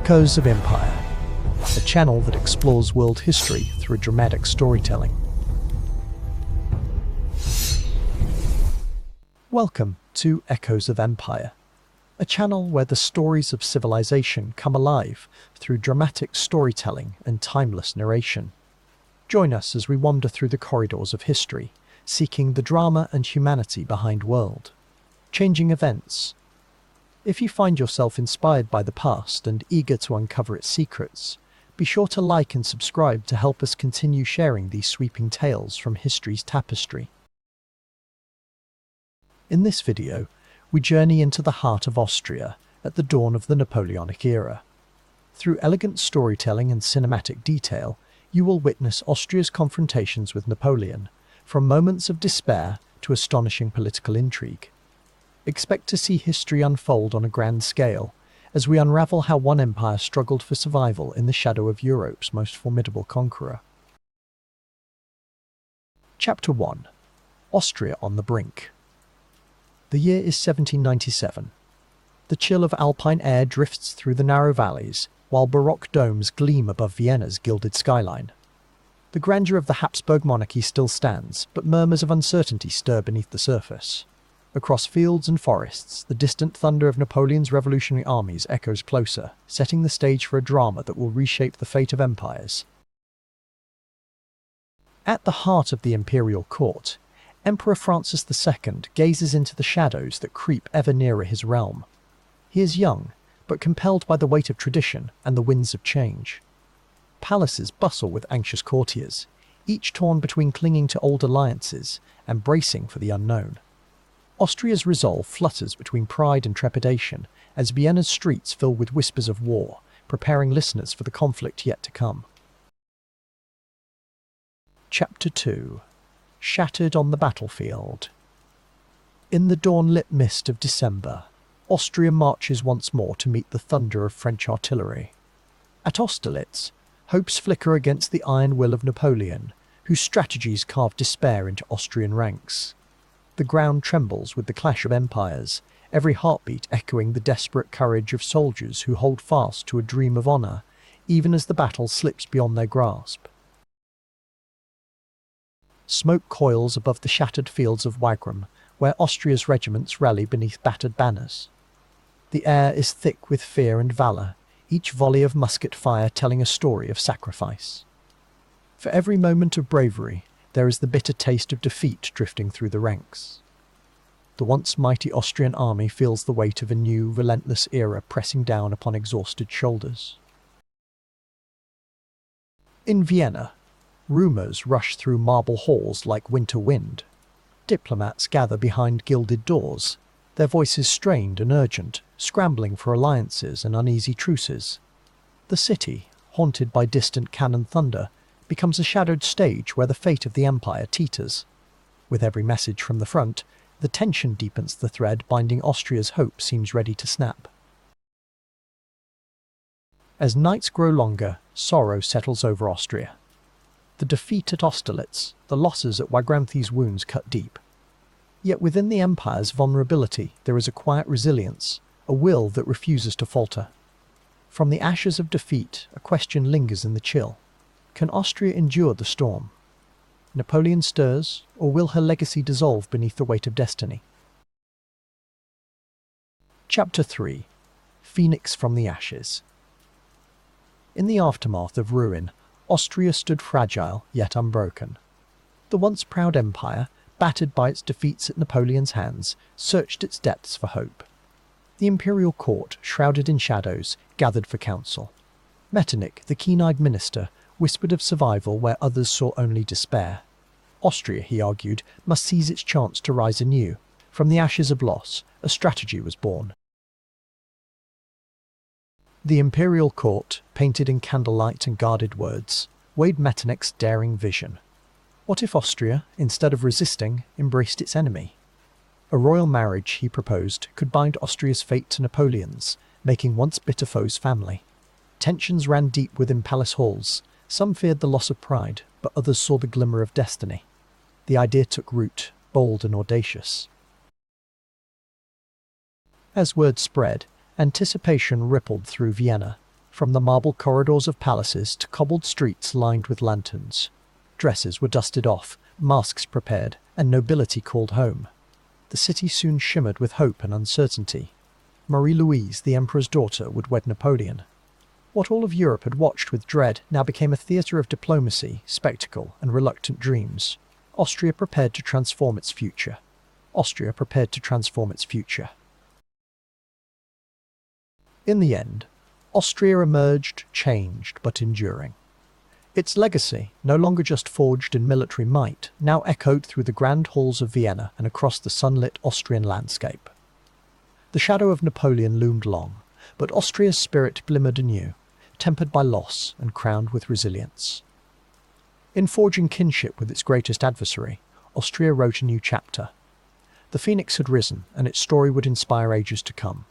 Echoes of Empire, a channel that explores world history through dramatic storytelling. Welcome to Echoes of Empire, a channel where the stories of civilization come alive through dramatic storytelling and timeless narration. Join us as we wander through the corridors of history, seeking the drama and humanity behind world-changing events. If you find yourself inspired by the past and eager to uncover its secrets, be sure to like and subscribe to help us continue sharing these sweeping tales from history's tapestry. In this video, we journey into the heart of Austria at the dawn of the Napoleonic era. Through elegant storytelling and cinematic detail, you will witness Austria's confrontations with Napoleon, from moments of despair to astonishing political intrigue. Expect to see history unfold on a grand scale as we unravel how one empire struggled for survival in the shadow of Europe's most formidable conqueror. Chapter 1. Austria on the Brink. The year is 1797. The chill of alpine air drifts through the narrow valleys, while baroque domes gleam above Vienna's gilded skyline. The grandeur of the Habsburg monarchy still stands, but murmurs of uncertainty stir beneath the surface. Across fields and forests, the distant thunder of Napoleon's revolutionary armies echoes closer, setting the stage for a drama that will reshape the fate of empires. At the heart of the imperial court, Emperor Francis II gazes into the shadows that creep ever nearer his realm. He is young, but compelled by the weight of tradition and the winds of change. Palaces bustle with anxious courtiers, each torn between clinging to old alliances and bracing for the unknown. Austria's resolve flutters between pride and trepidation as Vienna's streets fill with whispers of war, preparing listeners for the conflict yet to come. Chapter 2. Shattered on the battlefield. In the dawn-lit mist of December, Austria marches once more to meet the thunder of French artillery. At Austerlitz, hopes flicker against the iron will of Napoleon, whose strategies carve despair into Austrian ranks. The ground trembles with the clash of empires, every heartbeat echoing the desperate courage of soldiers who hold fast to a dream of honour, even as the battle slips beyond their grasp. Smoke coils above the shattered fields of Wagram, where Austria's regiments rally beneath battered banners. The air is thick with fear and valour, each volley of musket fire telling a story of sacrifice. For every moment of bravery, there is the bitter taste of defeat drifting through the ranks. The once mighty Austrian army feels the weight of a new, relentless era pressing down upon exhausted shoulders. In Vienna, rumours rush through marble halls like winter wind. Diplomats gather behind gilded doors, their voices strained and urgent, scrambling for alliances and uneasy truces. The city, haunted by distant cannon thunder, becomes a shadowed stage where the fate of the empire teeters. With every message from the front, the tension deepens. The thread binding Austria's hope seems ready to snap. As nights grow longer, sorrow settles over Austria. The defeat at Austerlitz, the losses at Wagramthi's wounds cut deep. Yet within the empire's vulnerability there is a quiet resilience, a will that refuses to falter. From the ashes of defeat, a question lingers in the chill. Can Austria endure the storm? Napoleon stirs, or will her legacy dissolve beneath the weight of destiny? Chapter 3. Phoenix from the Ashes. In the aftermath of ruin, Austria stood fragile yet unbroken. The once proud empire, battered by its defeats at Napoleon's hands, searched its depths for hope. The imperial court, shrouded in shadows, gathered for counsel. Metternich, the keen-eyed minister, whispered of survival where others saw only despair. Austria, he argued, must seize its chance to rise anew. From the ashes of loss, a strategy was born. The imperial court, painted in candlelight and guarded words, weighed Metternich's daring vision. What if Austria, instead of resisting, embraced its enemy? A royal marriage, he proposed, could bind Austria's fate to Napoleon's, making once bitter foes family. Tensions ran deep within palace halls. Some feared the loss of pride, but others saw the glimmer of destiny. The idea took root, bold and audacious. As word spread, anticipation rippled through Vienna. From the marble corridors of palaces to cobbled streets lined with lanterns. Dresses were dusted off, masks prepared, and nobility called home. The city soon shimmered with hope and uncertainty. Marie-Louise, the emperor's daughter, would wed Napoleon. What all of Europe had watched with dread now became a theatre of diplomacy, spectacle, and reluctant dreams. Austria prepared to transform its future. Austria prepared to transform its future. In the end, Austria emerged, changed but enduring. Its legacy, no longer just forged in military might, now echoed through the grand halls of Vienna and across the sunlit Austrian landscape. The shadow of Napoleon loomed long, but Austria's spirit glimmered anew, tempered by loss and crowned with resilience. In forging kinship with its greatest adversary, Austria wrote a new chapter. The phoenix had risen, and its story would inspire ages to come.